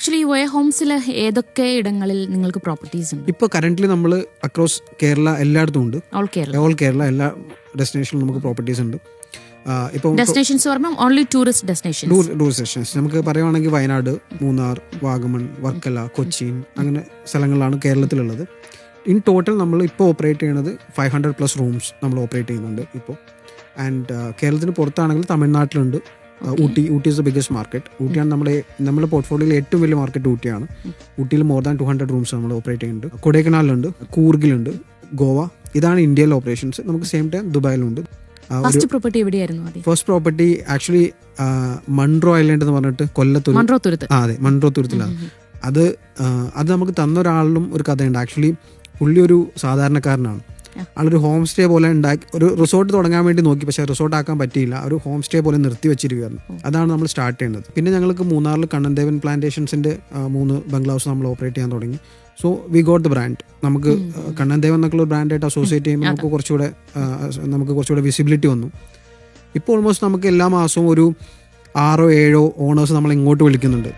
Actually ഈ വേ ഹോംസിൽ ഏതൊക്കെ ഇടങ്ങളിൽ നിങ്ങൾക്ക് പ്രോപ്പർട്ടീസ് ഉണ്ട്? ഇപ്പോൾ കറന്റ്ലി നമ്മൾ അക്രോസ് കേരള എല്ലായിടത്തും ഉണ്ട്. ഓൾ കേരള എല്ലാ ഡെസ്റ്റിനേഷനിലും നമുക്ക് പ്രോപ്പർട്ടീസ് ഉണ്ട്. ഇപ്പോൾ ഡെസ്റ്റിനേഷൻസ് പറയുമ്പോൾ ഓൺലി ടൂറിസ്റ്റ് ഡെസ്റ്റിനേഷൻസ് നമുക്ക് പറയുവാണെങ്കിൽ വയനാട്, മൂന്നാർ, വാഗമൺ, വർക്കല, കൊച്ചിൻ അങ്ങനെ സ്ഥലങ്ങളാണ് കേരളത്തിലുള്ളത്. ഇൻ ടോട്ടൽ നമ്മൾ ഇപ്പോൾ ഓപ്പറേറ്റ് ചെയ്യുന്നത് 500+ റൂംസ് നമ്മൾ ഓപ്പറേറ്റ് ചെയ്യുന്നുണ്ട് ഇപ്പോൾ. ആൻഡ് കേരളത്തിന് പുറത്താണെങ്കിൽ തമിഴ്നാട്ടിലുണ്ട്. Ooty is the biggest market. ഊട്ടിയാണ് നമ്മുടെ പോർട്ട്ഫോളിയോയിൽ ഏറ്റവും വലിയ മാർക്കറ്റ് ഊട്ടിയാണ്. ഊട്ടിയിൽ മോർ ദാൻ 200 റൂംസ് നമ്മൾ ഓപ്പറേറ്റ് ചെയ്യുന്നുണ്ട്. കൊടൈക്കനാലിലുണ്ട്, കൂർഗിലുണ്ട്, ഗോവ. ഇതാണ് ഇന്ത്യയിലെ ഓപ്പറേഷൻസ്. നമുക്ക് സെയിം ടൈം ദുബായിലുണ്ട്. ഫസ്റ്റ് പ്രോപ്പർട്ടി എവിടെയായിരുന്നു? First property actually Munroe island എന്ന് പറഞ്ഞിട്ട് കൊല്ലത്തുരുത്ത്. അതെ, മൺട്രോ തുരുത്തിലാണ്. അത് നമുക്ക് തന്ന ഒരാളിലും ഒരു കഥയുണ്ട്. ആക്ച്വലി പുള്ളി ഒരു സാധാരണക്കാരനാണ്. ആളൊരു ഹോം സ്റ്റേ പോലെ ഉണ്ടാക്കി ഒരു റിസോർട്ട് തുടങ്ങാൻ വേണ്ടി നോക്കി, പക്ഷേ റിസോർട്ട് ആക്കാൻ പറ്റിയില്ല. ഒരു ഹോം സ്റ്റേ പോലെ നിർത്തി വെച്ചിരിക്കുകയായിരുന്നു. അതാണ് നമ്മൾ സ്റ്റാർട്ട് ചെയ്യുന്നത്. പിന്നെ ഞങ്ങൾക്ക് മൂന്നാറിൽ കണ്ണൻദേവൻ പ്ലാന്റേഷൻസിന്റെ 3 ബംഗ്ലാവ്സ് നമ്മൾ ഓപ്പറേറ്റ് ചെയ്യാൻ തുടങ്ങി. So we got the brand. നമുക്ക് കണ്ണൻദേവൻ എന്നൊക്കെയുള്ള ബ്രാൻഡായിട്ട് അസോസിയേറ്റ് ചെയ്യുമ്പോൾ നമുക്ക് കുറച്ചുകൂടെ വിസിബിലിറ്റി വന്നു. ഇപ്പോൾ ഓൾമോസ്റ്റ് നമുക്ക് എല്ലാ മാസവും ഒരു 6 or 7 ഓണേഴ്സ് നമ്മൾ ഇങ്ങോട്ട് വിളിക്കുന്നുണ്ട്.